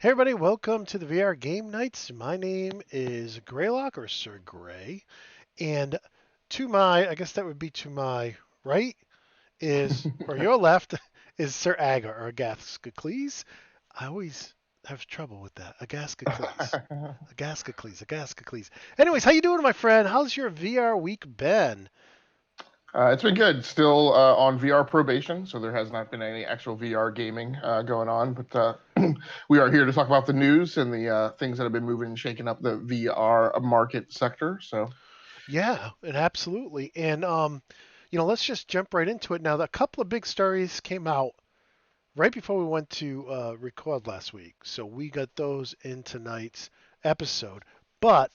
Hey everybody, welcome to the VR Game Nights. My name is Greylock or Sir Grey, and to my, I guess that would be to my right or your left is Sir Agar or Agathocles. I always have trouble with that. Agathocles. Anyways, how you doing, my friend? How's your VR week been? It's been good. Still on VR probation, so there has not been any actual VR gaming going on. But we are here to talk about the news and the things that have been moving and shaking up the VR market sector. So, Yeah, and absolutely. And let's just jump right into it now. A couple of big stories came out right before we went to record last week. So we got those in tonight's episode. But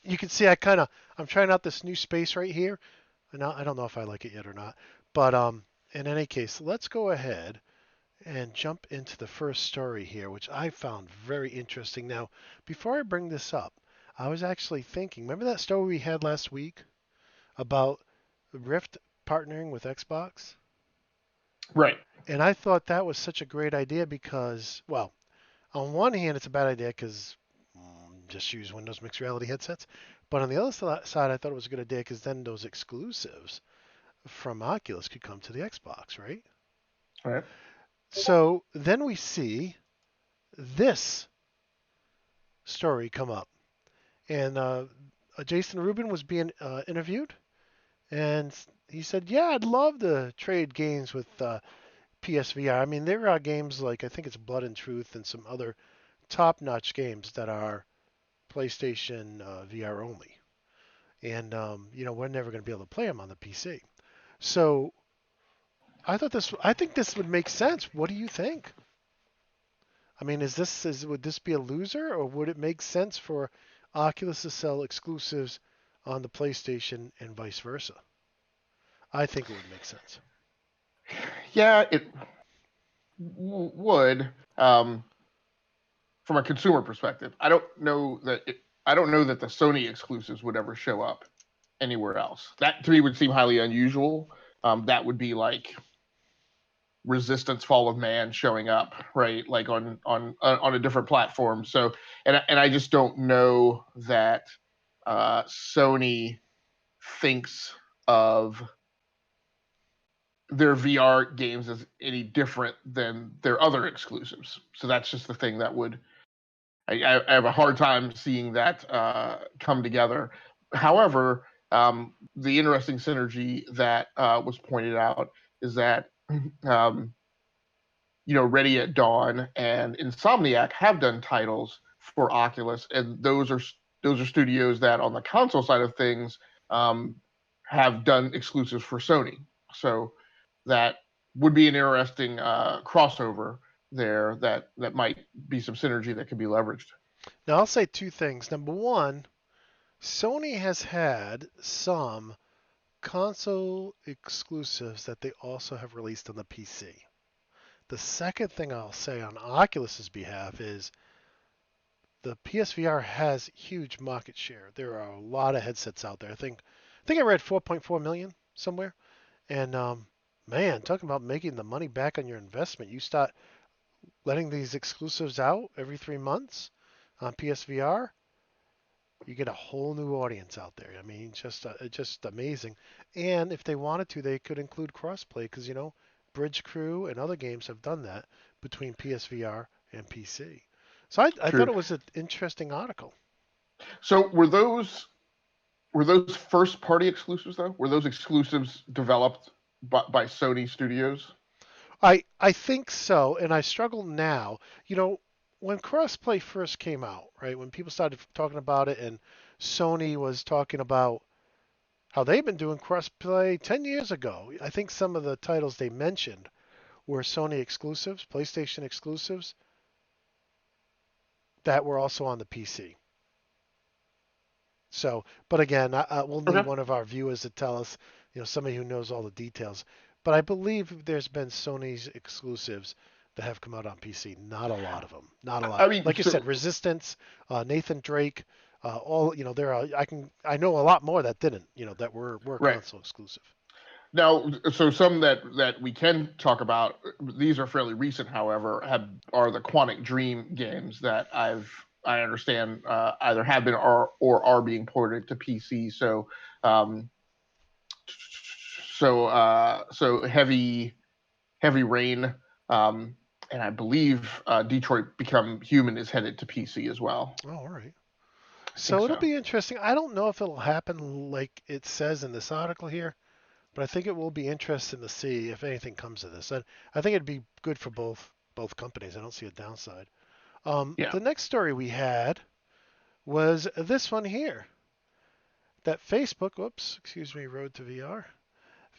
you can see I'm trying out this new space right here. And I don't know if I like it yet or not. But in any case, let's go ahead and jump into the first story here, which I found very interesting. Now, before I bring this up, I was actually thinking, remember that story we had last week about Rift partnering with Xbox? right. And I thought that was such a great idea because, well, on one hand, it's a bad idea because just use Windows mixed reality headsets. But on the other side, I thought it was a good idea because then those exclusives from Oculus could come to the Xbox, right? Right. So then we see this story come up. And Jason Rubin was being interviewed, and he said, "Yeah, I'd love to trade games with PSVR. I mean, there are games like I think it's Blood and Truth and some other top-notch games that are PlayStation VR only, and we're never going to be able to play them on the PC. So I think this would make sense. What do you think? I mean, would this be a loser, or would it make sense for Oculus to sell exclusives on the PlayStation and vice versa? I think it would make sense. Yeah, it would. From a consumer perspective, I don't know that the Sony exclusives would ever show up anywhere else. That to me would seem highly unusual. That would be like Resistance Fall of Man showing up, right? Like on a different platform. So and I just don't know that Sony thinks of their VR games as any different than their other exclusives. So that's just the thing that would I have a hard time seeing that come together. However, the interesting synergy that was pointed out is that um, Ready at Dawn and Insomniac have done titles for Oculus, and those are studios that on the console side of things um, have done exclusives for Sony. So that would be an interesting crossover there that might be some synergy that could be leveraged. Now, I'll say two things. Number one, Sony has had some console exclusives that they also have released on the PC. The second thing I'll say on Oculus's behalf is the PSVR has huge market share. There are a lot of headsets out there. I think I read 4.4 million somewhere. And man, talking about making the money back on your investment, you start letting these exclusives out every 3 months on PSVR, you get a whole new audience out there. I mean, just amazing. And if they wanted to, they could include crossplay because Bridge Crew and other games have done that between PSVR and PC. So I thought True. it was an interesting article. So were those first party exclusives though? Were those exclusives developed by Sony Studios? I think so, and I struggle now. When crossplay first came out, right? When people started talking about it, and Sony was talking about how they've been doing crossplay 10 years ago. I think some of the titles they mentioned were Sony exclusives, PlayStation exclusives that were also on the PC. So, but again, we'll need Okay. one of our viewers to tell us, somebody who knows all the details. But I believe there's been Sony's exclusives that have come out on PC. Not a lot of them. Not a lot. I mean, Like you said, Resistance, Nathan Drake, all there are. I know a lot more that didn't. That were right. console exclusive. Now, so some that we can talk about, these are fairly recent, however, are the Quantic Dream games that I understand either have been or are being ported to PC. Um, so Heavy Rain, and I believe Detroit Become Human is headed to PC as well. Oh, all right. I think So it'll so. be interesting. I don't know if it'll happen like it says in this article here, but I think it will be interesting to see if anything comes of this. I think it'd be good for both companies. I don't see a downside. Yeah. The next story we had was this one here. That Facebook, whoops, excuse me, Road to VR.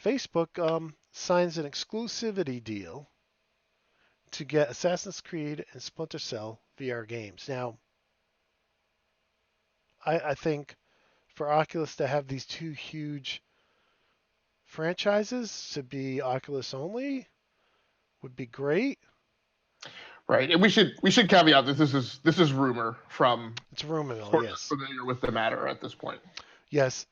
Facebook signs an exclusivity deal to get Assassin's Creed and Splinter Cell VR games. Now, I think for Oculus to have these two huge franchises to be Oculus only would be great. Right, and we should caveat that this is rumor from It's rumor mill, sources yes. familiar with the matter at this point. Yes.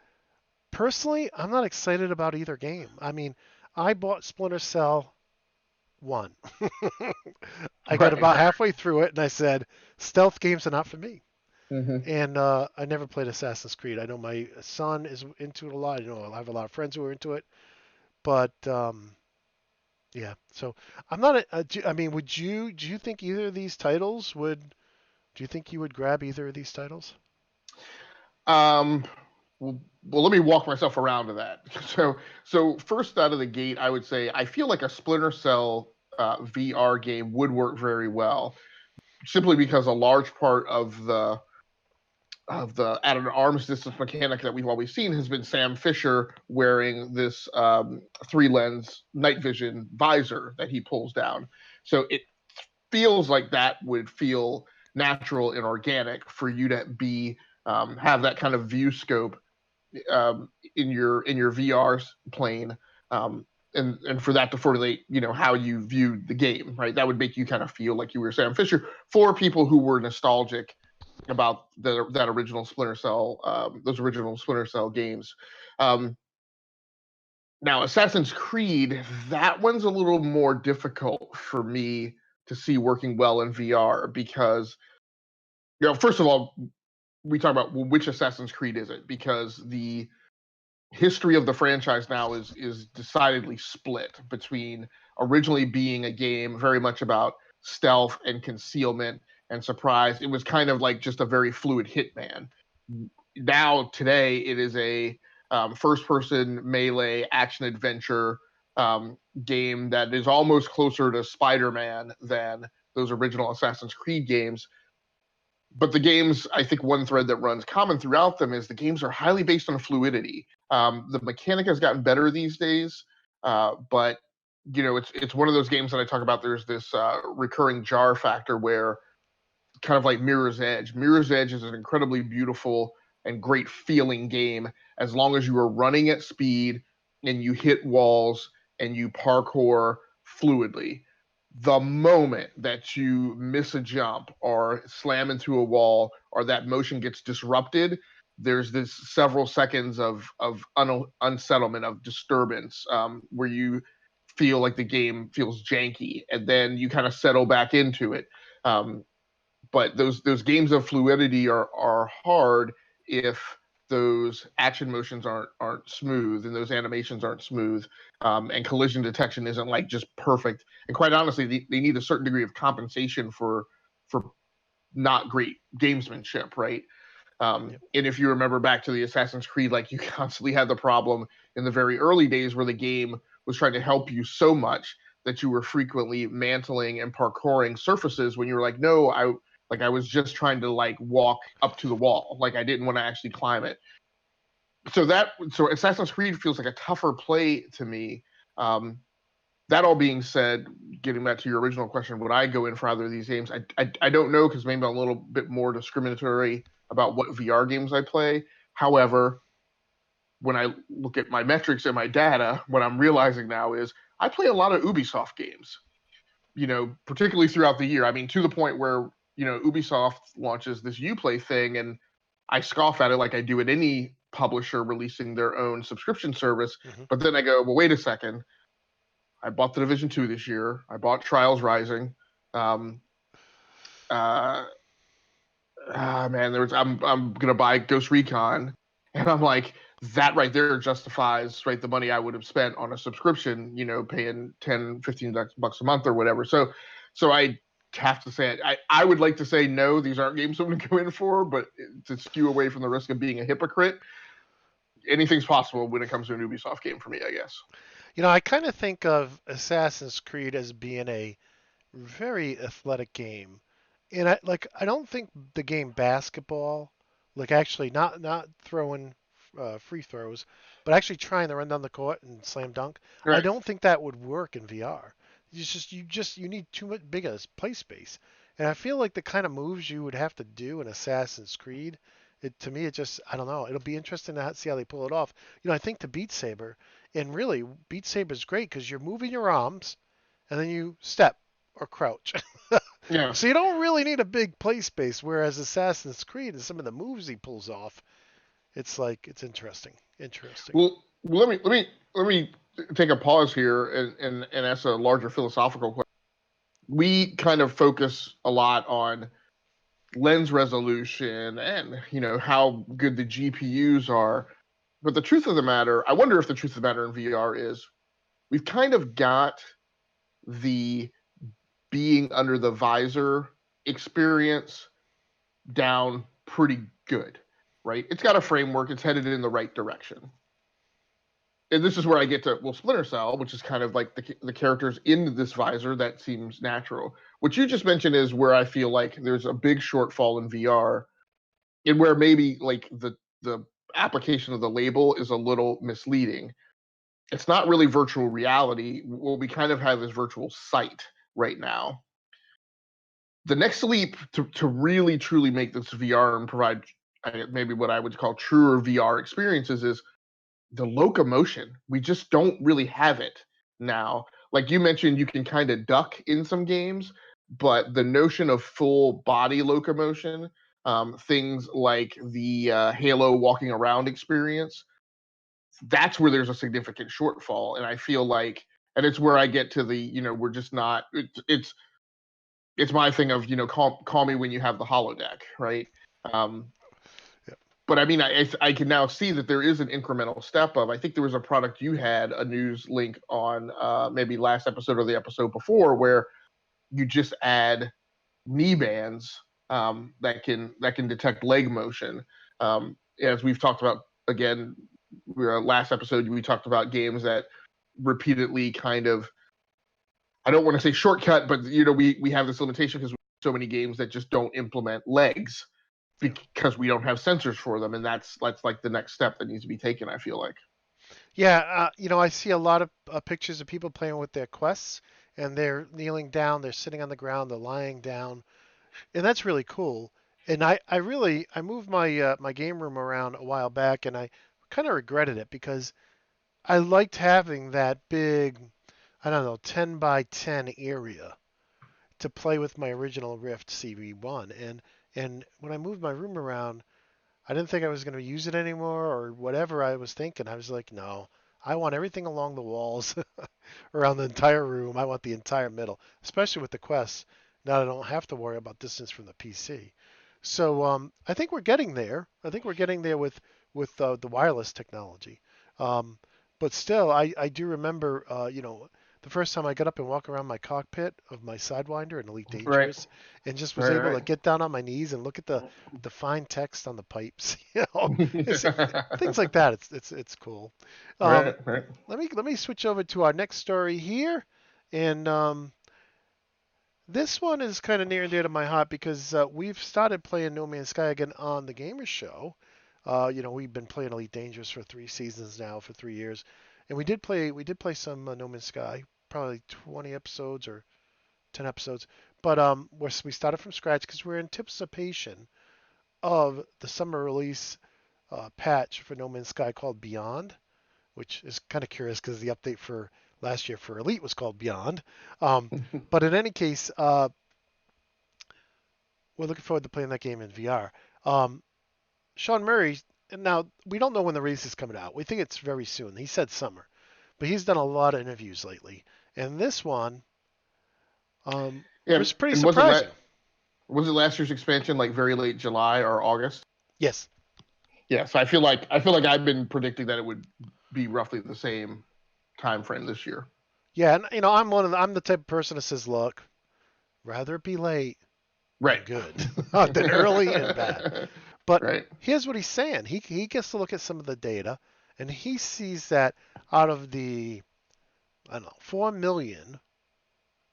Personally, I'm not excited about either game. I mean, I bought Splinter Cell 1. I got Right. about halfway through it and I said, stealth games are not for me. Mm-hmm. And I never played Assassin's Creed. I know my son is into it a lot. I know I have a lot of friends who are into it. But yeah, so I'm not. I mean, do you think either of these titles would? Do you think you would grab either of these titles? Um, well, let me walk myself around to that. So first out of the gate, I would say I feel like a Splinter Cell VR game would work very well, simply because a large part of the at an arm's distance mechanic that we've always seen has been Sam Fisher wearing this three lens night vision visor that he pulls down. So it feels like that would feel natural and organic for you to be have that kind of view scope in your VR plane, and for that to formulate how you viewed the game, right? That would make you kind of feel like you were Sam Fisher for people who were nostalgic about that original Splinter Cell, those original Splinter Cell games. Um, Now, Assassin's Creed, that one's a little more difficult for me to see working well in VR because, first of all, we talk about, well, which Assassin's Creed is it? Because the history of the franchise now is decidedly split between originally being a game very much about stealth and concealment and surprise. It was kind of like just a very fluid hitman. Now today it is a first person melee action adventure game that is almost closer to Spider-Man than those original Assassin's Creed games. But the games, I think one thread that runs common throughout them is the games are highly based on fluidity. The mechanic has gotten better these days, but it's one of those games that I talk about. There's this recurring jar factor where, kind of like Mirror's Edge. Mirror's Edge is an incredibly beautiful and great feeling game as long as you are running at speed and you hit walls and you parkour fluidly. The moment that you miss a jump or slam into a wall or that motion gets disrupted, there's this several seconds of unsettlement, of disturbance, where you feel like the game feels janky, and then you kind of settle back into it. But those games of fluidity are hard if those action motions aren't smooth and those animations aren't smooth, and collision detection isn't like just perfect. And quite honestly, they need a certain degree of compensation for not great gamesmanship, right? Yep. And if you remember back to the Assassin's Creed, like, you constantly had the problem in the very early days where the game was trying to help you so much that you were frequently mantling and parkouring surfaces when you were like, no, I was just trying to like walk up to the wall, like I didn't want to actually climb it. So Assassin's Creed feels like a tougher play to me. Um, that all being said, getting back to your original question, would I go in for either of these games? I don't know, because maybe I'm a little bit more discriminatory about what VR games I play. However, when I look at my metrics and my data, what I'm realizing now is I play a lot of Ubisoft games, particularly throughout the year. I mean, to the point where, Ubisoft launches this Uplay thing, and I scoff at it like I do at any publisher releasing their own subscription service. Hmm. But then I go, well, wait a second. I bought the Division 2 this year. I bought Trials Rising. Um, uh, Man, I'm gonna buy Ghost Recon, and I'm like, that right there justifies right the money I would have spent on a subscription, paying 10, 15 bucks a month or whatever. So I have to say, I would like to say no, these aren't games I'm gonna go in for, but to skew away from the risk of being a hypocrite, anything's possible when it comes to an Ubisoft game for me, I guess. I kind of think of Assassin's Creed as being a very athletic game. And I don't think the game basketball, like actually not throwing free throws, but actually trying to run down the court and slam dunk. I Right. don't think that would work in VR. You need too much bigger play space. And I feel like the kind of moves you would have to do in Assassin's Creed, to me it just I don't know. It'll be interesting to see how they pull it off. I think the Beat Saber, and really Beat Saber is great because you're moving your arms and then you step or crouch. Yeah. So you don't really need a big play space. Whereas Assassin's Creed and some of the moves he pulls off, it's interesting. Interesting. Well, let me take a pause here and ask a larger philosophical question. We kind of focus a lot on lens resolution and how good the GPUs are. But the truth of the matter, I wonder if the truth of the matter in VR is we've kind of got the being under the visor experience down pretty good, right? It's got a framework, it's headed in the right direction. And this is where I get to Splinter Cell, which is kind of like the characters in this visor that seems natural. What you just mentioned is where I feel like there's a big shortfall in VR, and where maybe like the application of the label is a little misleading. It's not really virtual reality. Well, we kind of have this virtual sight right now. The next leap to really truly make this VR and provide maybe what I would call truer VR experiences is the locomotion. We just don't really have it now. Like you mentioned, you can kind of duck in some games, but the notion of full body locomotion, things like the Halo walking around experience, that's where there's a significant shortfall. And I feel like, and it's where I get to the, we're just not. It's my thing of call me when you have the holodeck, right? Um, Yeah. but I mean, I can now see that there is an incremental step up. I think there was a product you had a news link on maybe last episode or the episode before where you just add knee bands that can detect leg motion. As we've talked about again, last episode we talked about games that repeatedly kind of, I don't want to say shortcut, but we have this limitation because we have so many games that just don't implement legs Yeah. because we don't have sensors for them, and that's like the next step that needs to be taken. I feel like. Yeah. I see a lot of pictures of people playing with their quests, and they're kneeling down, they're sitting on the ground, they're lying down, and that's really cool. And I moved my game room around a while back, and I kind of regretted it because I liked having that big, I don't know, 10 by 10 area to play with my original Rift CV1. And when I moved my room around, I didn't think I was going to use it anymore or whatever I was thinking. I was like, no, I want everything along the walls, around the entire room. I want the entire middle, especially with the Quest. Now I don't have to worry about distance from the PC. So I think we're getting there. I think we're getting there with the wireless technology. Um, but still, I do remember, the first time I got up and walked around my cockpit of my Sidewinder in Elite Right, Dangerous, and just was able to right, get down on my knees and look at the fine text on the pipes. It's, right, things like that. It's cool. Um, right, right. let me switch over to our next story here, and this one is kind of near and dear to my heart because we've started playing No Man's Sky again on the Gamers Show. We've been playing Elite Dangerous for 3 seasons now, for 3 years, and we did play some No Man's Sky, probably 20 episodes or 10 episodes. But we started from scratch because we're in anticipation of the summer release patch for No Man's Sky called Beyond, which is kind of curious because the update for last year for Elite was called Beyond. Um, but in any case, we're looking forward to playing that game in VR. Sean Murray now we don't know when the release is coming out. We think it's very soon. He said summer, but he's done a lot of interviews lately, and this one Yeah, was pretty and surprising. was it last year's expansion like very late July or August? Yes. Yeah, so I feel like I've been predicting that it would be roughly the same time frame this year. Yeah, and I'm the type of person that says, look, rather it be late than Right. good, than early and bad. But Right. here's what he's saying. He gets to look at some of the data, and he sees that out of the, I don't know, 4 million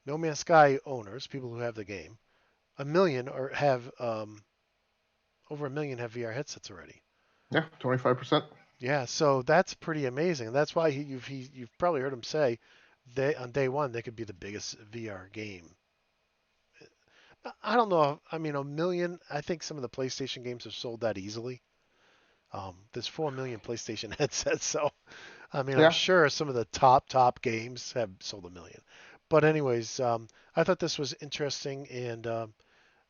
No Man's Sky owners, people who have the game, a million or have over a million have VR headsets already. Yeah, 25%. Yeah, so that's pretty amazing. That's why you've probably heard him say they on day one they could be the biggest VR game. I don't know. I mean, a million. I think some of the PlayStation games have sold that easily. There's 4 million PlayStation headsets, so I mean, I'm Yeah. sure some of the top games have sold a million. But anyways, I thought this was interesting, and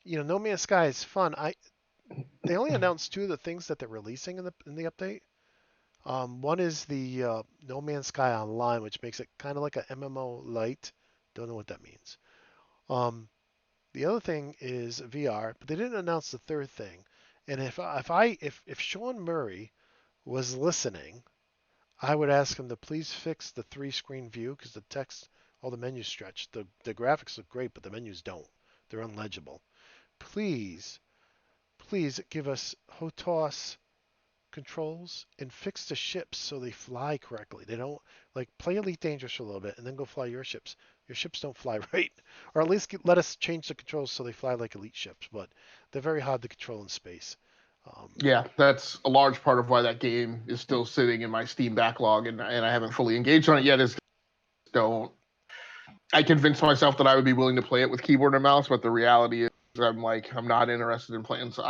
No Man's Sky is fun. They only announced two of the things that they're releasing in the update. One is the No Man's Sky Online, which makes it kind of like a MMO light. Don't know what that means. Um, the other thing is VR, but they didn't announce the third thing. And if Sean Murray was listening, I would ask him to please fix the three-screen view because the text, all the menus stretch. The graphics look great, but the menus don't. They're unlegible. Please, please give us HOTOS controls and fix the ships so they fly correctly. They don't like play Elite Dangerous for a little bit and then go fly your ships. Your ships don't fly right, or at least let us change the controls so they fly like Elite ships. But they're very hard to control in space. Um, Yeah, that's a large part of why that game is still sitting in my Steam backlog, and I haven't fully engaged on it yet. Is don't I convinced myself that I would be willing to play it with keyboard and mouse, but the reality is I'm not interested in playing. So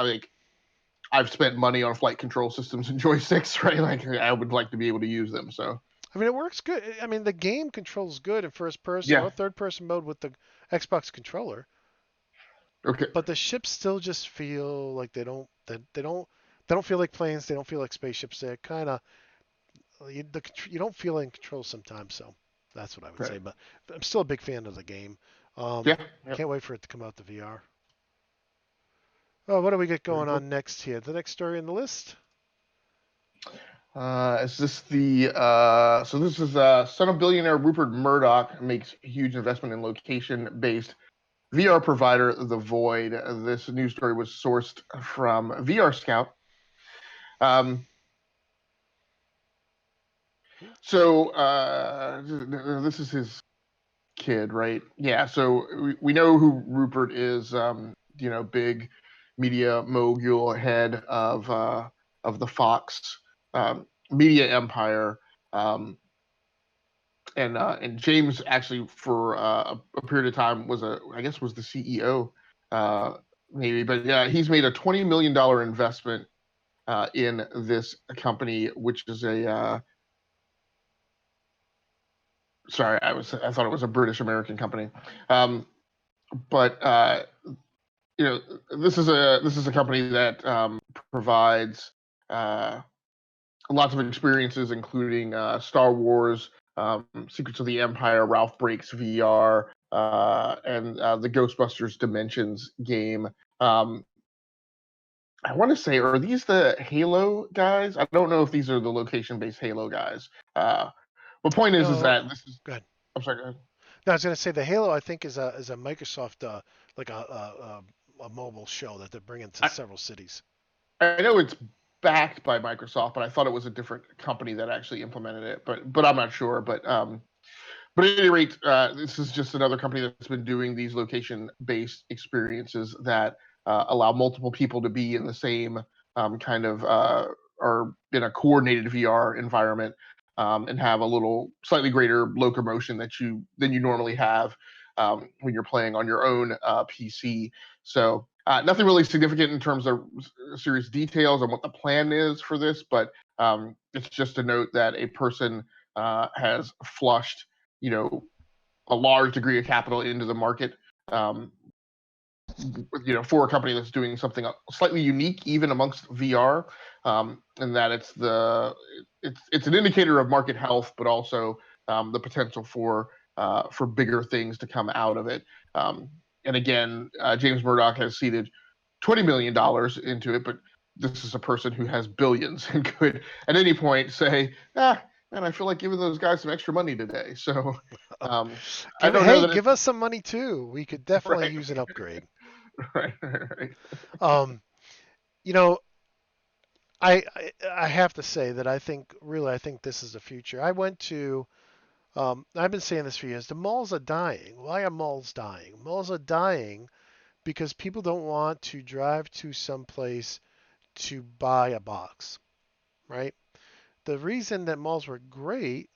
I've spent money on flight control systems and joysticks, right? Like I would like to be able to use them. So I mean, it works good. I mean, the game controls good in first person yeah, or third person mode with the Xbox controller, okay, but the ships still just feel like they don't feel like planes. They don't feel like spaceships. They're kind of you don't feel in control sometimes. So that's what I would say. right, But I'm still a big fan of the game. yeah, yeah. Can't wait for it to come out to VR. Oh, what do we get Very going good. on next here? The next story in the list? Is this the so this is son of billionaire Rupert Murdoch makes huge investment in location-based VR provider The Void. This news story was sourced from VR Scout. Um, so this is his kid, right? Yeah. So we know who Rupert is. Big media mogul, head of the Fox media empire. And James actually for a period of time was the CEO, maybe, but yeah, he's made a $20 million investment in this company, which is a sorry, I thought it was a British American company, but you know this is a company that provides uh, lots of experiences, including Star Wars, Secrets of the Empire, Ralph Breaks VR, and the Ghostbusters Dimensions game. Um, I want to say, are these the Halo guys? I don't know if these are the location-based Halo guys. But point is No. that this is. Go ahead. I'm sorry. Go ahead. No, I was gonna say the Halo. I think is a Microsoft like a mobile show that they're bringing to I, several cities. I know it's backed by Microsoft, but I thought it was a different company that actually implemented it. But I'm not sure. But at any rate, this is just another company that's been doing these location-based experiences that allow multiple people to be in the same kind of or in a coordinated VR environment, and have a little slightly greater locomotion than you normally have when you're playing on your own PC. So nothing really significant in terms of serious details on what the plan is for this, but it's just a note that a person has flushed, you know, a large degree of capital into the market, um, for a company that's doing something slightly unique, even amongst VR, and that it's an indicator of market health, but also the potential for bigger things to come out of it. And again, James Murdoch has seeded $20 million into it, but this is a person who has billions and could at any point say, man, I feel like giving those guys some extra money today. So um, I don't know Hey, that give us some money too. We could definitely right, use an upgrade. right. Um, you know, I have to say that I think this is the future. I've been saying this for years. The malls are dying. Why are malls dying? Malls are dying because people don't want to drive to some place to buy a box, right? The reason that malls were great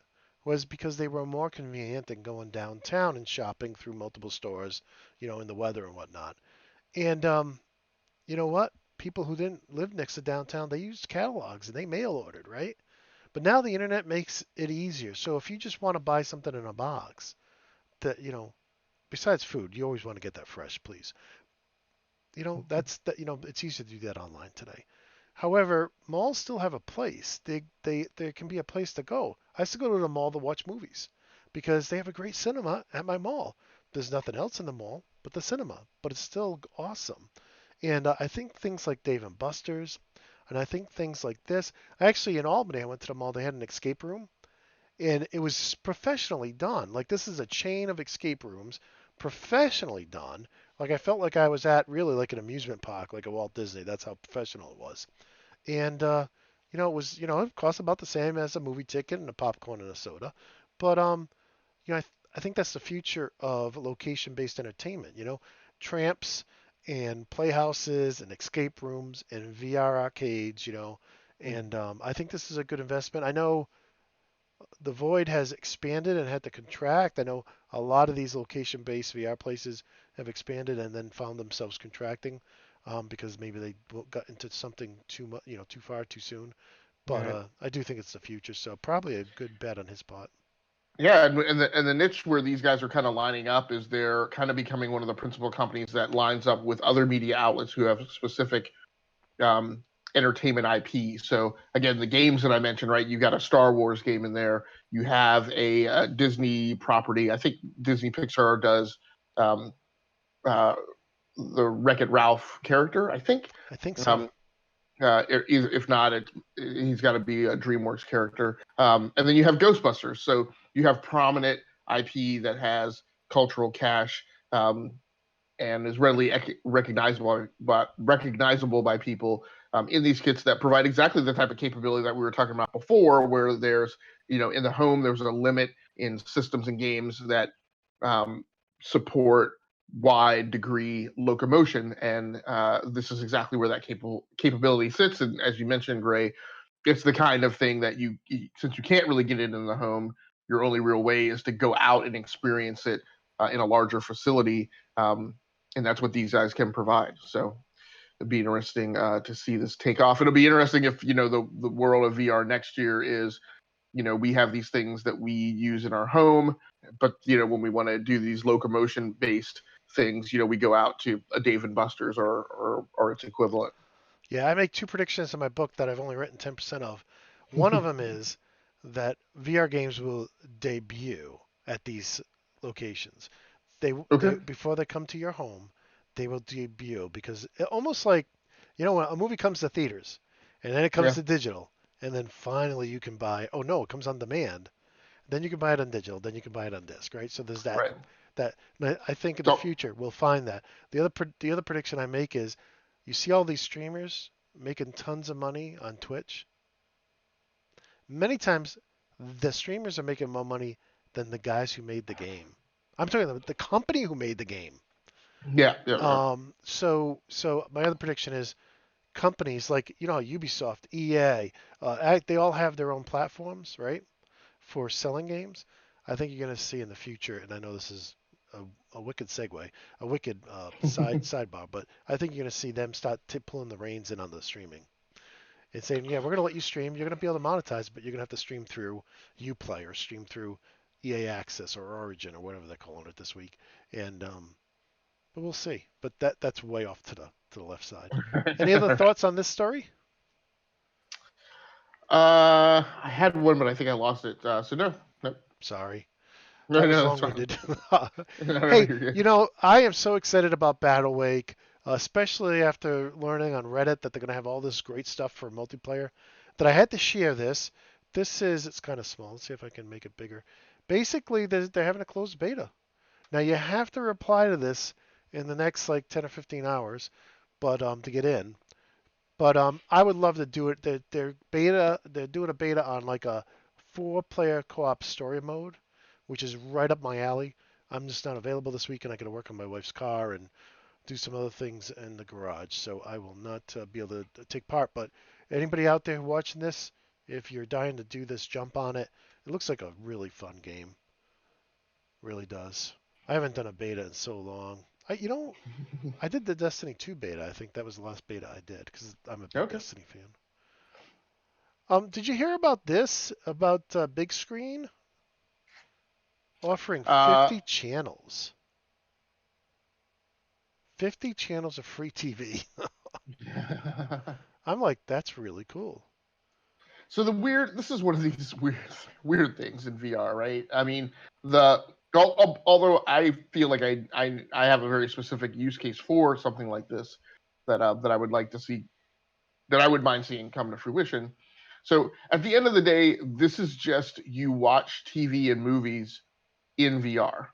was because they were more convenient than going downtown and shopping through multiple stores, in the weather and whatnot. And you know what? People who didn't live next to downtown, they used catalogs and they mail ordered, right? But now the internet makes it easier. So if you just want to buy something in a box, that besides food, you always want to get that fresh, please. That's that. It's easy to do that online today. However, malls still have a place. There can be a place to go. I used to go to the mall to watch movies because they have a great cinema at my mall. There's nothing else in the mall but the cinema, but it's still awesome. And I think things like Dave and Buster's, and I think things like this. Actually, in Albany, I went to the mall. They had an escape room, and it was professionally done. Like this is a chain of escape rooms, professionally done. Like I felt like I was at really like an amusement park, like a Walt Disney. That's how professional it was. And it was it cost about the same as a movie ticket and a popcorn and a soda. But I think that's the future of location-based entertainment. Tramps and playhouses and escape rooms and VR arcades. And I think this is a good investment. I know the void has expanded and had to contract. I know a lot of these location-based VR places have expanded and then found themselves contracting because maybe they got into something too much, too far too soon. But Yeah. I do think it's the future, so probably a good bet on his part. Yeah, and the niche where these guys are kind of lining up is they're kind of becoming one of the principal companies that lines up with other media outlets who have specific um, entertainment IP. So again, the games that I mentioned, right? You got a Star Wars game in there. You have a Disney property. I think Disney Pixar does um, uh, the Wreck-It Ralph character. I think. I think so. Um, if not, he's got to be a DreamWorks character. And then you have Ghostbusters. So you have prominent IP that has cultural cash and is readily recognizable by people in these kits that provide exactly the type of capability that we were talking about before, where there's in the home there's a limit in systems and games that um, support wide degree locomotion, and this is exactly where that capability sits. And as you mentioned, Gray, it's the kind of thing that since you can't really get it in the home, your only real way is to go out and experience it in a larger facility, and that's what these guys can provide. So it'd be interesting to see this take off. It'll be interesting if the world of VR next year is we have these things that we use in our home, but when we want to do these locomotion based things, we go out to a Dave and Buster's or its equivalent. Yeah, I make two predictions in my book that I've only written 10% of. One of them is that VR games will debut at these locations. They Okay. before they come to your home, they will debut because almost like when a movie comes to theaters and then it comes Yeah. to digital and then finally you can buy. Oh no, it comes on demand. Then you can buy it on digital. Then you can buy it on disc, right? So there's that. Right. That I think in the So future we'll find that. The other prediction I make is, you see all these streamers making tons of money on Twitch. Many times, the streamers are making more money than the guys who made the game. I'm talking about the company who made the game. yeah, yeah, So my other prediction is companies like Ubisoft, EA, they all have their own platforms, right, for selling games. I think you're going to see in the future, and I know this is a wicked segue, a wicked sidebar, but I think you're going to see them start pulling the reins in on the streaming and saying, yeah, we're going to let you stream. You're going to be able to monetize, but you're going to have to stream through Uplay or stream through EA Access or Origin or whatever they're calling it this week. And but we'll see. But that's way off to the left side. Any other thoughts on this story? I had one, but I think I lost it. So no, no, Sorry. no, That was no, that's fine. long-winded. No, no, Hey, you're good. I am so excited about Battle Wake, especially after learning on Reddit that they're going to have all this great stuff for multiplayer, that I had to share this. It's kind of small. Let's see if I can make it bigger. Basically, they're having a closed beta. Now, you have to reply to this in the next like 10 or 15 hours, but to get in. But I would love to do it. They're doing a beta on like a four-player co-op story mode, which is right up my alley. I'm just not available this weekend. I got to work on my wife's car and do some other things in the garage, so I will not be able to take part. But anybody out there watching this, if you're dying to do this, jump on it. It looks like a really fun game. Really does. I haven't done a beta in so long. I did the Destiny 2 beta. I think that was the last beta I did because I'm a big Okay. Destiny fan. Did you hear about this? About Big Screen offering Uh, 50 channels. 50 channels of free TV. I'm like, that's really cool. so this is one of these weird things in VR, right? I mean, the although I feel like I have a very specific use case for something like this that I would like to see, that I would mind seeing come to fruition. So at the end of the day, this is just you watch TV and movies in VR.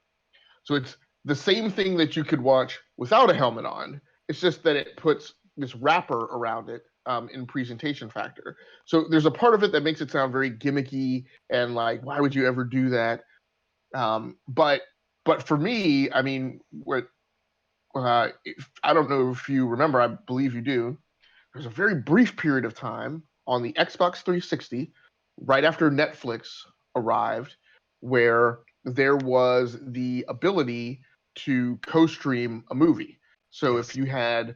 So it's the same thing that you could watch without a helmet on. It's just that it puts this wrapper around it in presentation factor. So there's a part of it that makes it sound very gimmicky and like, why would you ever do that? But for me, I mean, I don't know if you remember, I believe you do. There's a very brief period of time on the Xbox 360, right after Netflix arrived, where there was the ability to co-stream a movie. So if Yes. you had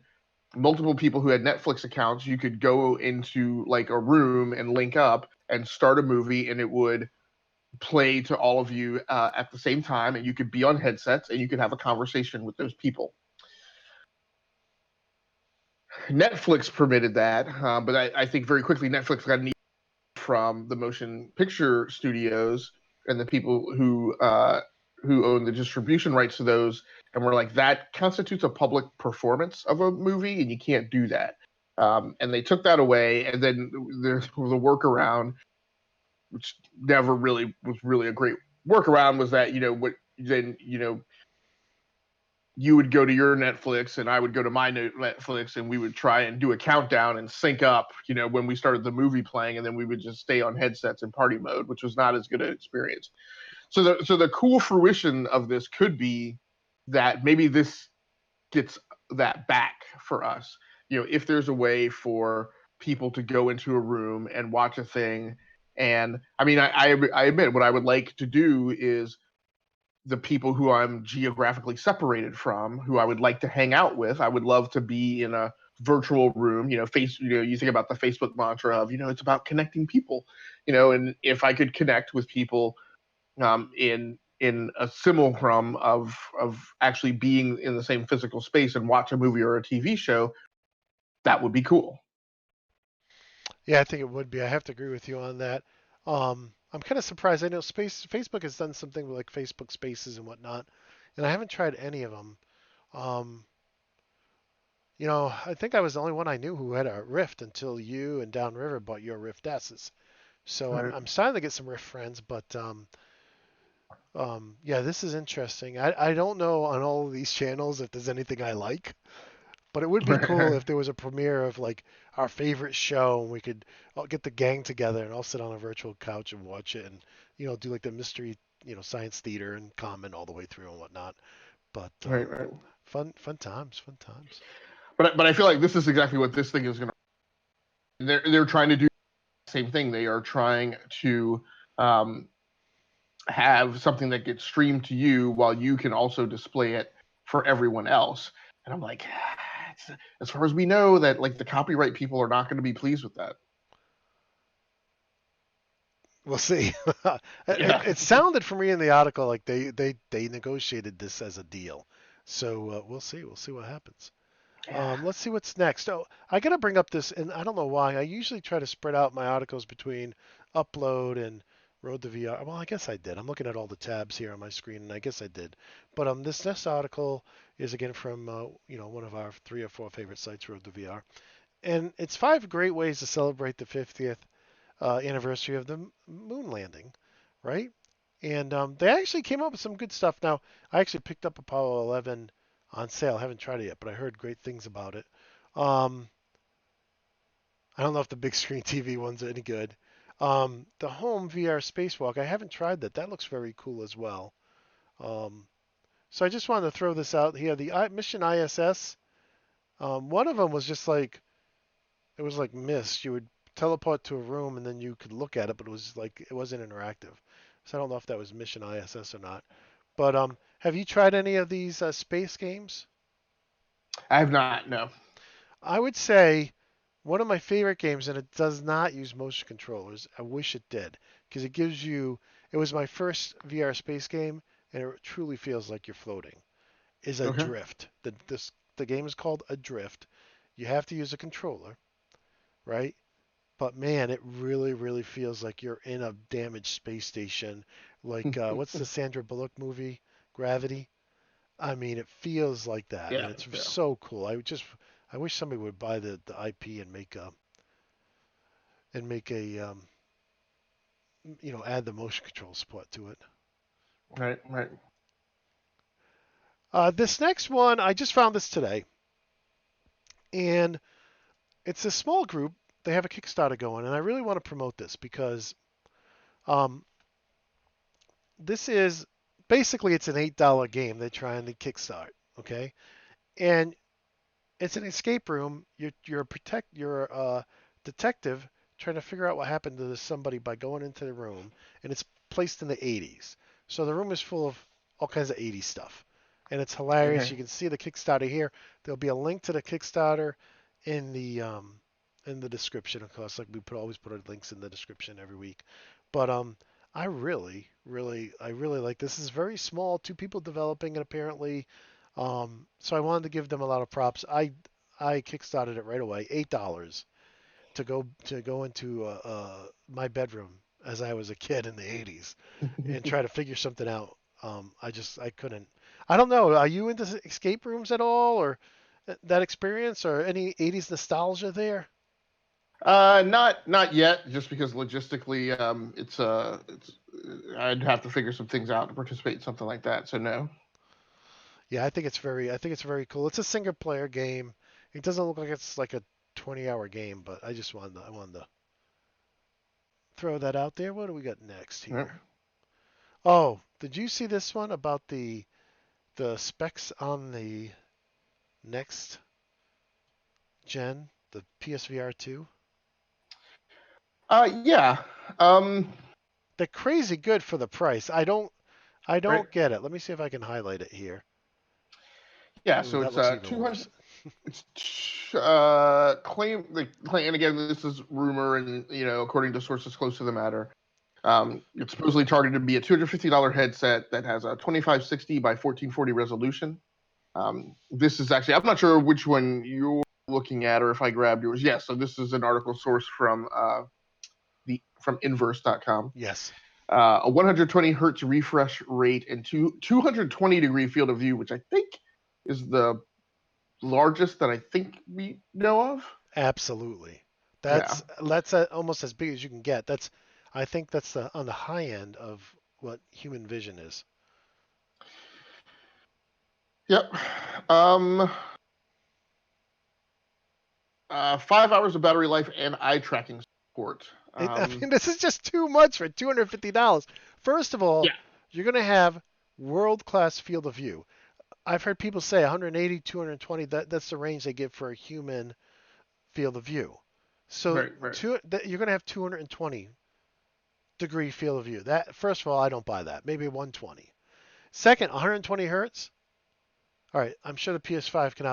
multiple people who had Netflix accounts, you could go into like a room and link up and start a movie, and it would play to all of you at the same time, and you could be on headsets and you could have a conversation with those people. Netflix permitted that, but I think very quickly Netflix got an from the motion picture studios and the people who own the distribution rights to those, and we're like, that constitutes a public performance of a movie, and you can't do that. And they took that away, and then there was a workaround, which never really was really a great workaround. Was that what then you would go to your Netflix and I would go to my Netflix, and we would try and do a countdown and sync up, when we started the movie playing, and then we would just stay on headsets in party mode, which was not as good an experience. So the cool fruition of this could be that maybe this gets that back for us. If there's a way for people to go into a room and watch a thing, and I mean, I admit what I would like to do is the people who I'm geographically separated from, who I would like to hang out with. I would love to be in a virtual room. You think about the Facebook mantra of, it's about connecting people. And if I could connect with people in a simulacrum of actually being in the same physical space and watch a movie or a TV show, that would be cool. Yeah, I think it would be. I have to agree with you on that. I'm kind of surprised. I know Facebook has done something with like Facebook Spaces and whatnot, and I haven't tried any of them. Um, I think I was the only one I knew who had a Rift until you and Downriver bought your Rift S's. So I'm Right. I'm starting to get some Rift friends, but yeah, this is interesting. I don't know on all of these channels if there's anything I like. But it would be cool if there was a premiere of like our favorite show and we could all get the gang together and all sit on a virtual couch and watch it and do like the mystery, science theater and comment all the way through and whatnot. But Right, right. fun times, fun times. But I feel like this is exactly what this thing is going to. They're trying to do the same thing. They are trying to um, have something that gets streamed to you while you can also display it for everyone else. And I'm like, as far as we know, that like the copyright people are not going to be pleased with that. We'll see. it, Yeah. it sounded from reading the article like they negotiated this as a deal. So we'll see. We'll see what happens. Yeah. Let's see what's next. Oh, I got to bring up this, and I don't know why. I usually try to spread out my articles between Upload and Road to VR. Well, I guess I did. I'm looking at all the tabs here on my screen, and I guess I did. But this next article is again from one of our 3 or 4 favorite sites, Road to VR, and it's 5 great ways to celebrate the 50th anniversary of the moon landing, right? And they actually came up with some good stuff. Now, I actually picked up Apollo 11 on sale. I haven't tried it yet, but I heard great things about it. Um, I don't know if the big screen TV ones are any good. The home VR spacewalk, I haven't tried that. That looks very cool as well. Um, so I just wanted to throw this out here. The mission ISS, one of them was just like it was like Mist. You would teleport to a room and then you could look at it, but it was like it wasn't interactive. So I don't know if that was Mission ISS or not. But have you tried any of these space games? I have not. No. I would say one of my favorite games, and it does not use motion controllers. I wish it did, because it gives you. It was my first VR space game, and it truly feels like you're floating. Is Okay. Adrift. The game is called Adrift. You have to use a controller, right? But man, it really, really feels like you're in a damaged space station. Like what's the Sandra Bullock movie, Gravity? I mean, it feels like that, and Yeah. it's Yeah. so cool. I wish somebody would buy the IP and make a add the motion control support to it. Right. Right. This next one, I just found this today, and it's a small group. They have a Kickstarter going, and I really want to promote this because um, this is basically it's an $8 game they're trying to kickstart. Okay, and it's an escape room. You're a detective trying to figure out what happened to somebody by going into the room, and it's placed in the 80s. So the room is full of all kinds of 80s stuff, and it's hilarious. Okay. You can see the Kickstarter here. There'll be a link to the Kickstarter in the description, of course. Like we always put our links in the description every week. But I really, really, I really like this. Is very small. 2 people developing it apparently. So I wanted to give them a lot of props. I kickstarted it right away, $8 to go into my bedroom as I was a kid in the 80s and try to figure something out. I couldn't. I don't know. Are you into escape rooms at all, or that experience, or any 80s nostalgia there? Not yet. Just because logistically, it's I'd have to figure some things out to participate in something like that. So no. Yeah, I think it's very cool. It's a single player game. It doesn't look like it's like a 20-hour game, but I wanted to throw that out there. What do we got next Right. here? Oh, did you see this one about the specs on the next gen, the PSVR2? Yeah. Um. They're crazy good for the price. I Right. don't get it. Let me see if I can highlight it here. Yeah. Ooh, So that it's looks even 200. worse. It's claim the claim, and again, this is rumor, and according to sources close to the matter. It's supposedly targeted to be a $250 headset that has a 2560 by 1440 resolution. This is actually, I'm not sure which one you're looking at or if I grabbed yours. Yes, so this is an article sourced from inverse.com. Yes, A 120 hertz refresh rate and 220-degree field of view, which I think is the largest that I think we know of. absolutely. Yeah. That's almost as big as you can get. I think that's on the high end of what human vision is. Yep. Um, 5 hours of battery life and eye tracking support. I mean, this is just too much for $250. First of all, Yeah. you're going to have world-class field of view. I've heard people say 180, 220. That's the range they give for a human field of view. So Right. Right. you're going to have 220-degree field of view. That first of all, I don't buy that. Maybe 120. Second, 120 hertz. All right, I'm sure the PS5 can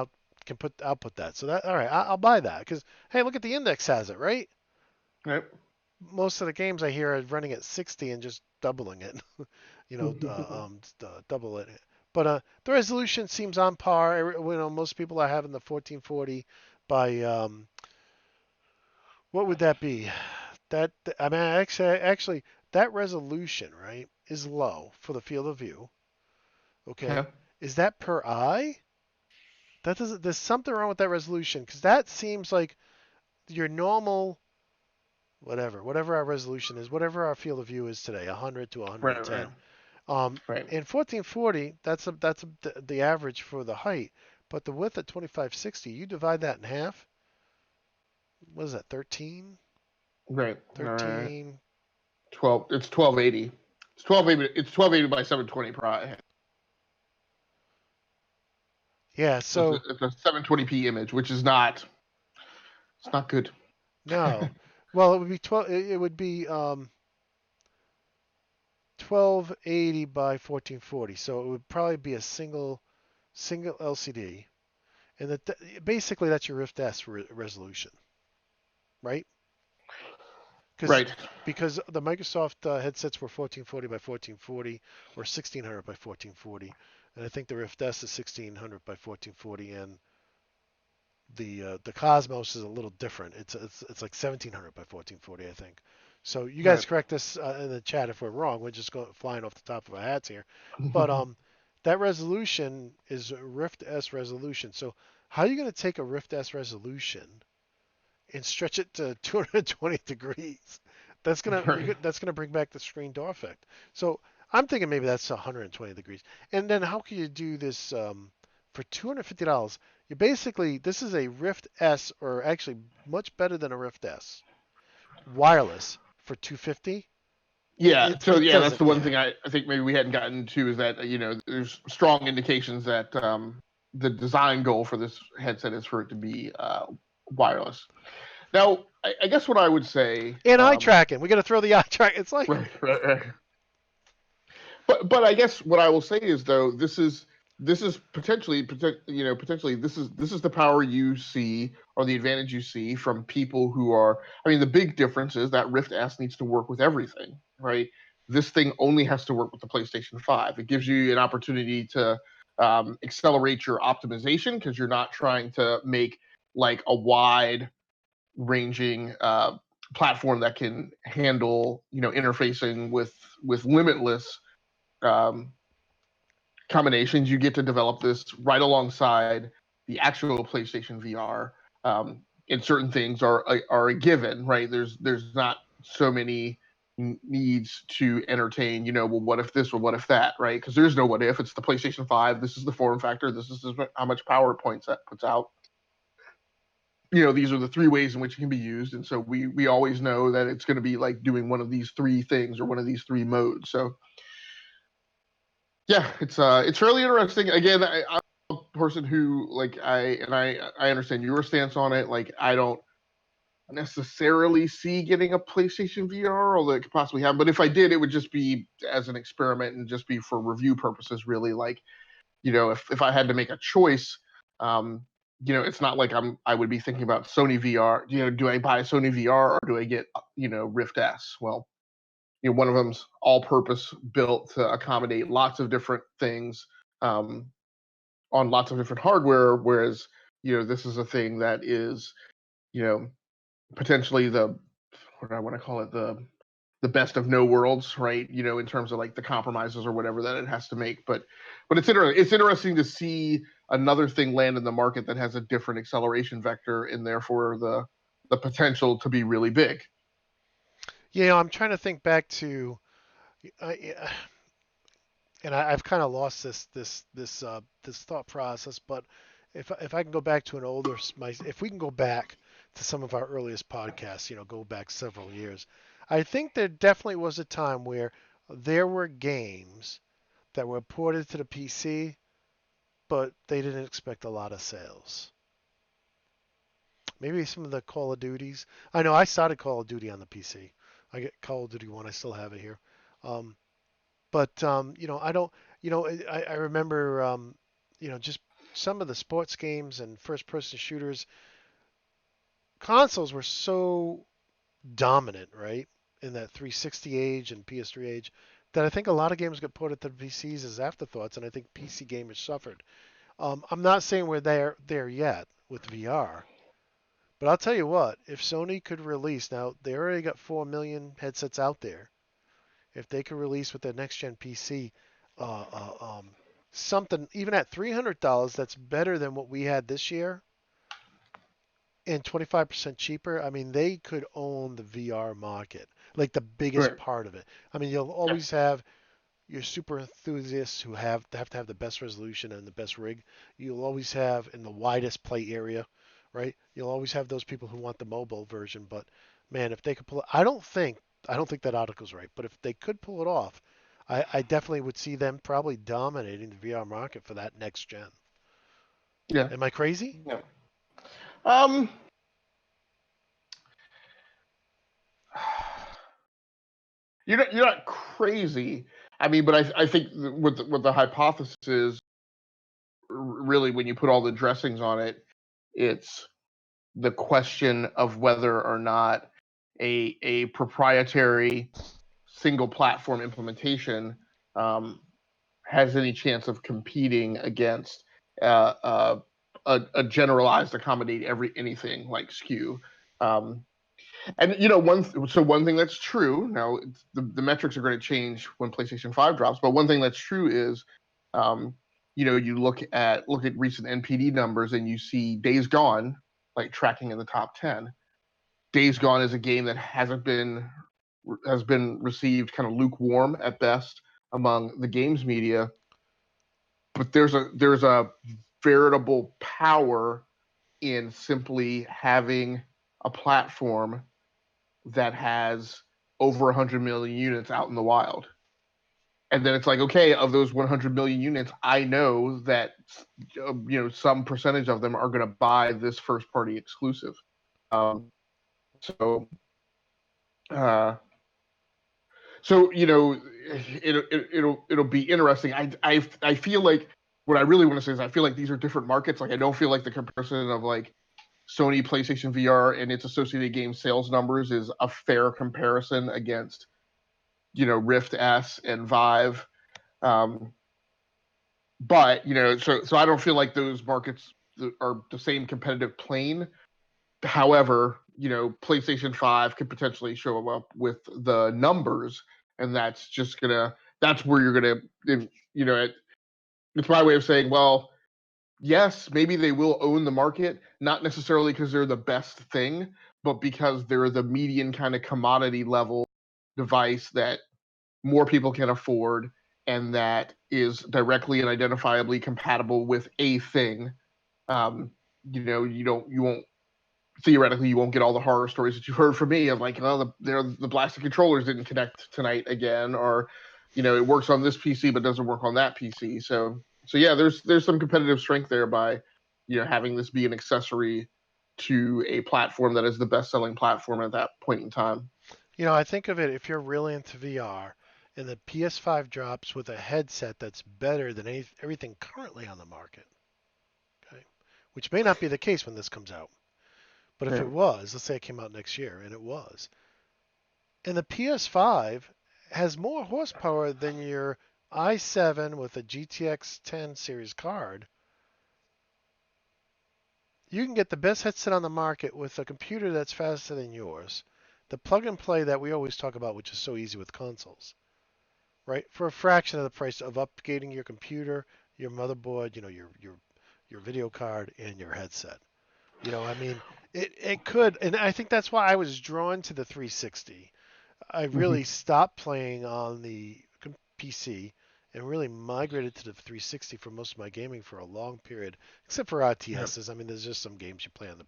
output that. So that all right, I'll buy that because hey, look at the index has it right. Right. Most of the games I hear are running at 60 and just doubling it. Double it. But the resolution seems on par. Most people are having the 1440 by what would that be? That I mean, actually, that resolution, right, is low for the field of view. Okay, Okay. is that per eye? That doesn't. There's something wrong with that resolution because that seems like your normal whatever our resolution is, whatever our field of view is today, 100 to Right, right, 110. right. And 1440, the average for the height, but the width at 2560, you divide that in half. What is that? 13, Right. 13. 12. It's 1280. It's 1280. It's 1280 by 720 per eye. Yeah. So it's a, So it's a 720p image, which is not. It's not good. no. Well, it would be 12. It would be 1280 by 1440. So it would probably be a single LCD, and basically that's your Rift S resolution, right? Because Right. because the Microsoft headsets were 1440 by 1440 or 1600 by 1440, and I think the Rift S is 1600 by 1440, and the Cosmos is a little different. It's like 1700 by 1440, I think. So you guys Right. correct us in the chat if we're wrong. We're just going flying off the top of our hats here, but that resolution is a Rift S resolution. So how are you going to take a Rift S resolution and stretch it to 220 degrees? Right. That's gonna bring back the screen door effect. So I'm thinking maybe that's 120 degrees. And then how can you do this for $250? You basically this is a Rift S, or actually much better than a Rift S, wireless for 250. Yeah. It So it yeah, that's doesn't. the one Yeah. thing I think maybe we hadn't gotten to is that there's strong indications that the design goal for this headset is for it to be wireless. Now, I guess what I would say, And eye tracking. We got to throw the eye track. It's like right, right, right. But I guess what I will say is though this is potentially this is the power you see or the advantage you see from people who are. I mean, the big difference is that Rift S needs to work with everything, right? This thing only has to work with the PlayStation 5. It gives you an opportunity to accelerate your optimization because you're not trying to make like a wide ranging platform that can handle interfacing with limitless um, combinations. You get to develop this right alongside the actual PlayStation VR. And certain things are a given, right? There's not so many needs to entertain. Well, what if this or what if that, right? Because there's no what if. It's the PlayStation 5. This is the form factor. This is how much power it puts out. These are the three ways in which it can be used, and so we always know that it's going to be like doing one of these three things or one of these three modes. So yeah, it's really interesting. Again, I'm a person who like I understand your stance on it. Like I don't necessarily see getting a PlayStation VR, although it could possibly happen. But if I did, it would just be as an experiment and just be for review purposes. Really, like if I had to make a choice, it's not like I would be thinking about Sony VR. Do I buy a Sony VR or do I get Rift S? Well, one of them's all purpose built to accommodate lots of different things um, on lots of different hardware, whereas this is a thing that is you know potentially the what do I want to call it, the best of no worlds, right? In terms of like the compromises or whatever that it has to make. But it's interesting to see another thing land in the market that has a different acceleration vector and therefore the potential to be really big. I'm trying to think back to, I, and I've kind of lost this thought process. But if I can go back to an older, if we can go back to some of our earliest podcasts, go back several years, I think there definitely was a time where there were games that were ported to the PC, but they didn't expect a lot of sales. Maybe some of the Call of Duties. I know I started Call of Duty on the PC. I get Call of Duty 1. I still have it here. Um, But I don't. I remember just some of the sports games and first-person shooters. Consoles were so dominant, right, in that 360 age and PS3 age. that I think a lot of games got ported to the PCs as afterthoughts, and I think PC gamers suffered. I'm not saying we're there yet with VR, but I'll tell you what, if Sony could release, now they already got 4 million headsets out there. If they could release with their next gen PC, uh, uh, um, something even at $300 that's better than what we had this year and 25% cheaper, I mean, they could own the VR market, like the biggest Right. part of it. I mean, you'll Yeah. always have your super enthusiasts who have to have the best resolution and the best rig. You'll always have in the widest play area, right? You'll always have those people who want the mobile version. But man, if they could pull it, I don't think that article's right. But if they could pull it off, I definitely would see them probably dominating the VR market for that next gen. Yeah. Am I crazy? Yeah. Um. You're not crazy. I mean, but I think what the hypothesis is really when you put all the dressings on it, it's the question of whether or not a proprietary single platform implementation um, has any chance of competing against uh, uh, a generalized accommodate anything like SKU. Um, and one thing that's true now, the metrics are going to change when PlayStation 5 drops, but one thing that's true is, um, you look at recent NPD numbers and you see Days Gone like tracking in the top 10. Days Gone is a game that has been received kind of lukewarm at best among the games media, but there's a veritable power in simply having a platform that has over 100 million units out in the wild. And then it's like, okay, of those 100 million units, I know that some percentage of them are going to buy this first party exclusive. So, uh, it'll be interesting. I feel like what I really want to say is I feel like these are different markets. Like I don't feel like the comparison of like Sony PlayStation VR and its associated game sales numbers is a fair comparison against Rift S and Vive. Um, but so I don't feel like those markets are the same competitive plane. However, PlayStation 5 could potentially show up with the numbers, and that's where you're gonna, it's my way of saying, well, yes, maybe they will own the market, not necessarily because they're the best thing, but because they're the median kind of commodity level device that more people can afford and that is directly and identifiably compatible with a thing. You won't theoretically you won't get all the horror stories that you heard from me of like, oh, the blasted controllers didn't connect tonight again, or it works on this PC but doesn't work on that PC. So yeah, there's some competitive strength there by having this be an accessory to a platform that is the best selling platform at that point in time. I think of it if you're really into VR and the PS5 drops with a headset that's better than everything currently on the market, okay? Which may not be the case when this comes out. But if Yeah. it was, let's say it came out next year and it was, and the PS5 has more horsepower than your i7 with a GTX 10 series card, you can get the best headset on the market with a computer that's faster than yours. The plug and play that we always talk about, which is so easy with consoles, right? For a fraction of the price of upgrading your computer, your motherboard, your video card, and your headset. I mean, it could, and I think that's why I was drawn to the 360. I really Mm-hmm. stopped playing on the PC and really migrated to the 360 for most of my gaming for a long period, except for Yeah. RTSs. I mean, there's just some games you play on the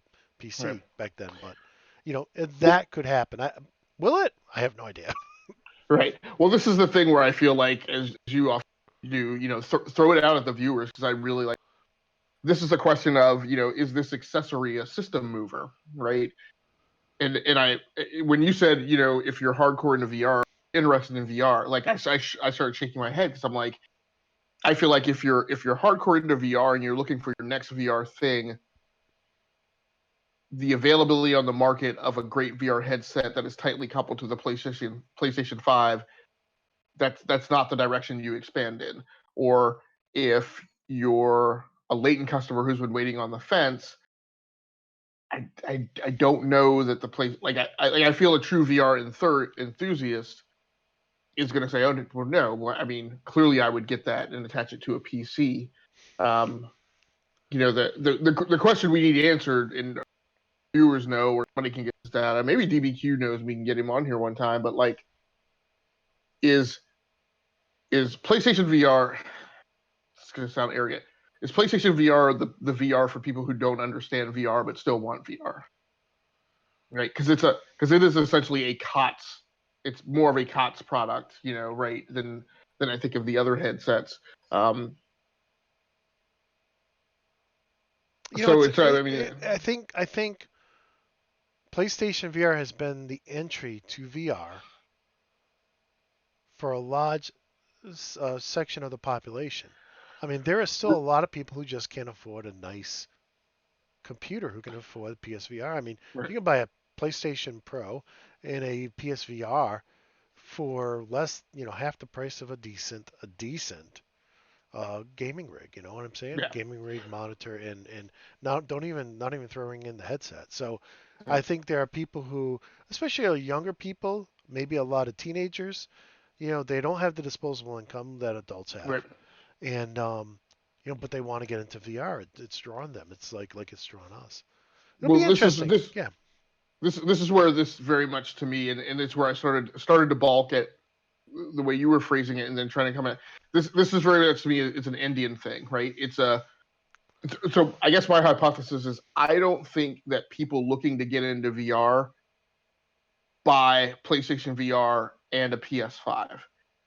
Right. PC back then, but Well, that could happen. Will it? I have no idea. right. Well, this is the thing where I feel like, as you often do, throw it out at the viewers because I really like. This is a question of, is this accessory a system mover, right? And when you said, if you're hardcore into VR, interested in VR, like I started shaking my head because I'm like, I feel like if you're hardcore into VR and you're looking for your next VR thing, the availability on the market of a great VR headset that is tightly coupled to the PlayStation 5 that's not the direction you expand in. Or if you're a latent customer who's been waiting on the fence, I don't know that the place I feel a true VR enthusiast is going to say, oh well, no, well, I mean clearly I would get that and attach it to a PC. Um, the question we need answered, and viewers know, or somebody can get this data. Maybe DBQ knows, we can get him on here one time. But like, is PlayStation VR? It's going to sound arrogant. Is PlayStation VR the VR for people who don't understand VR but still want VR? Right? Because it is essentially a COTS. It's more of a COTS product, right? Than I think of the other headsets. So I think PlayStation VR has been the entry to VR for a large section of the population. I mean, there are still a lot of people who just can't afford a nice computer who can afford PSVR. I mean, right. you can buy a PlayStation Pro and a PSVR for less, half the price of a decent gaming rig. You know what I'm saying? Yeah. Gaming rig, monitor, and not even throwing in the headset. So Yeah. I think there are people who, especially younger people, maybe a lot of teenagers, they don't have the disposable income that adults have, Right. and but they want to get into VR. It's drawn them. It's like it's drawn us. It'll Well, be interesting. Yeah. this is where this very much to me, and it's where I started to balk at the way you were phrasing it, and then trying to come at this is very much to me. It's an Indian thing, right? So I guess my hypothesis is I don't think that people looking to get into VR buy PlayStation VR and a PS5.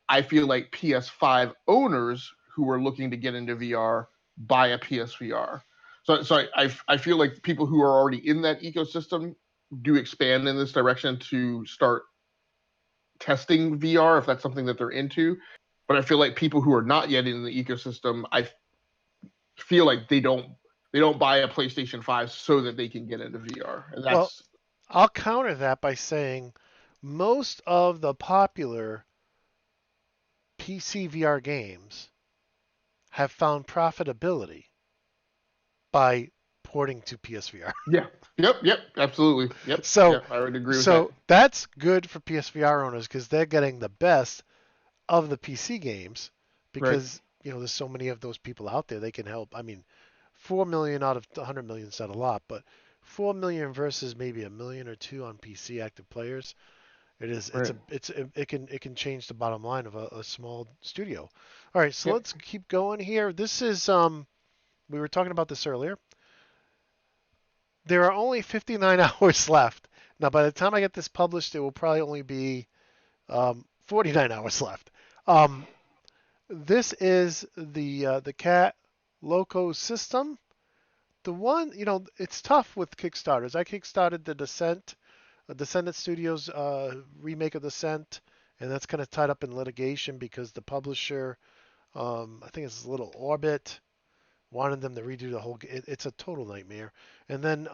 I feel like PS5 owners who are looking to get into VR buy a PSVR. So I feel like people who are already in that ecosystem do expand in this direction to start testing VR if that's something that they're into. But I feel like people who are not yet in the ecosystem, I feel like they don't buy a PlayStation 5 so that they can get into VR. And Well, that's I'll counter that by saying most of the popular PC VR games have found profitability by porting to PSVR. yeah. Yep, absolutely. Yep. So Yeah, I would agree with that. so that's good for PSVR owners because they're getting the best of the PC games Right. because there's so many of those people out there they can help. I mean, 4 million out of 100 million is not a lot, but 4 million versus maybe a million or two on PC active players. Right. It can change the bottom line of a small studio. All right, so Yep. let's keep going here. This is we were talking about this earlier. There are only 59 hours left. Now, by the time I get this published, it will probably only be 49 hours left. This is the Cat Loco system. The one, it's tough with Kickstarters. I kickstarted the Descendant Studios remake of Descent, and that's kind of tied up in litigation because the publisher, I think it's Little Orbit, wanted them to redo the whole. It's a total nightmare. And then,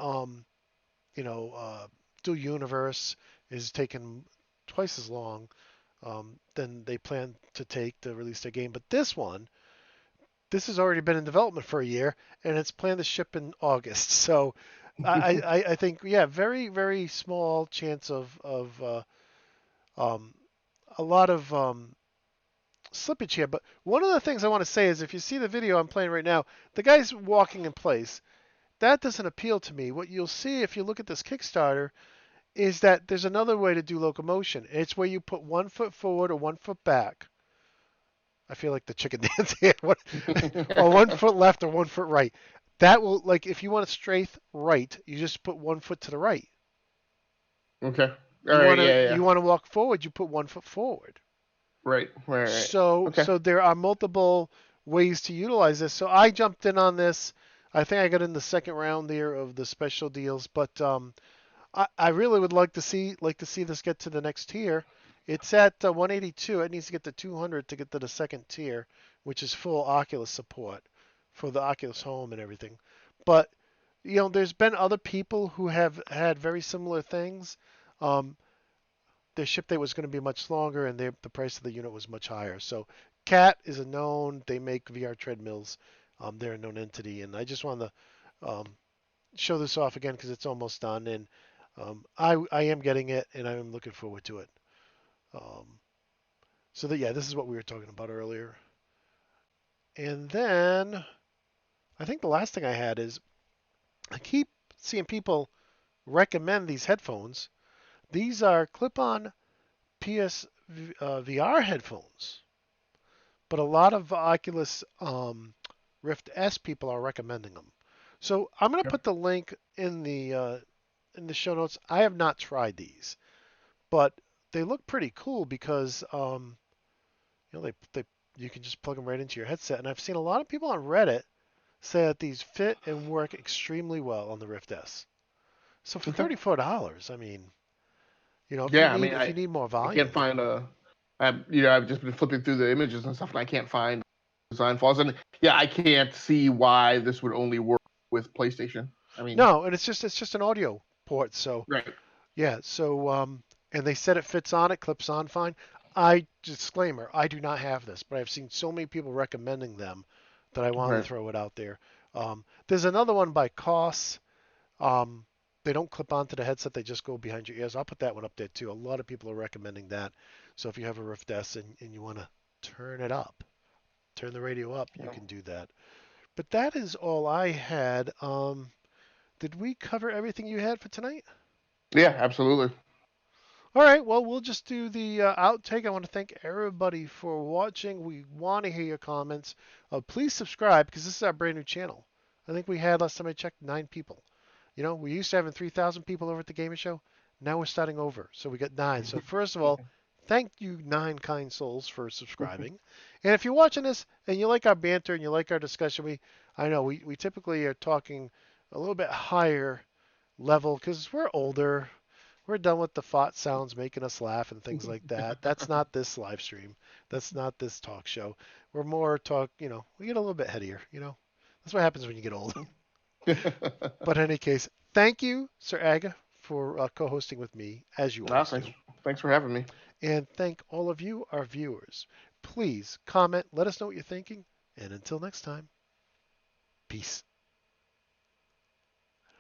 Dual Universe is taking twice as long than they plan to take to release their game. But this has already been in development for a year, and it's planned to ship in August. So I think, yeah, very, very small chance of um, a lot of slippage here. But one of the things I want to say is if you see the video I'm playing right now, the guy's walking in place. That doesn't appeal to me. What you'll see if you look at this Kickstarter is that there's another way to do locomotion. It's where you put 1 foot forward or 1 foot back. I feel like the chicken dance here. Or 1 foot left or 1 foot right. That will, like, if you want to strafe right, you just put 1 foot to the right. Okay. All You right. want to Yeah. you want to walk forward, you put 1 foot forward. Right. Okay. So there are multiple ways to utilize this. So I jumped in on this. I think I got in the second round there of the special deals, but I really would like to see this get to the next tier. It's at 182. It needs to get to 200 to get to the second tier, which is full Oculus support for the Oculus Home and everything. But there's been other people who have had very similar things. Um, their ship date was going to be much longer, and the price of the unit was much higher. So Cat is a known. They make VR treadmills. They're a known entity, and I just wanted to show this off again because it's almost done, and I am getting it, and I'm looking forward to it. Um, so that yeah, this is what we were talking about earlier. And then I think the last thing I had is I keep seeing people recommend these headphones. These are clip-on PSVR headphones, but a lot of Oculus Rift S people are recommending them. So I'm going to Yep. put the link in the show notes. I have not tried these, but they look pretty cool because they you can just plug them right into your headset. And I've seen a lot of people on Reddit say that these fit and work extremely well on the Rift S. So for Okay. $34, I mean, Yeah, I mean, if you need more I can't volume, find I've just been flipping through the images and stuff, and I can't find design flaws. And yeah, I can't see why this would only work with PlayStation. I mean, no, and it's just an audio port. So right, yeah, so and they said it fits on, it clips on fine. I disclaimer, I do not have this, but I've seen so many people recommending them that I wanted to right. throw it out there. There's another one by Koss. Um, they don't clip onto the headset; they just go behind your ears. I'll put that one up there too. A lot of people are recommending that. So if you have a Rift S and you want to turn it up, turn the radio up, you Yeah, can do that. But that is all I had. Did we cover everything you had for tonight? yeah, absolutely. All right, well, we'll just do the outtake. I want to thank everybody for watching. We want to hear your comments. Please subscribe because this is our brand new channel. I think we had, last time I checked, 9 people. We used to having 3,000 people over at the Gaming Show. Now we're starting over, so we got 9. So first of all, thank you, 9 kind souls, for subscribing. And if you're watching this and you like our banter and you like our discussion, I know we typically are talking a little bit higher level because we're older. We're done with the fart sounds making us laugh and things like that. That's not this live stream. That's not this talk show. We're more we get a little bit headier. That's what happens when you get old. But in any case, thank you, Sir Aga, for co-hosting with me, as you Nah, always thanks, do. thanks for having me. And thank all of you, our viewers. Please comment, let us know what you're thinking. And until next time, peace.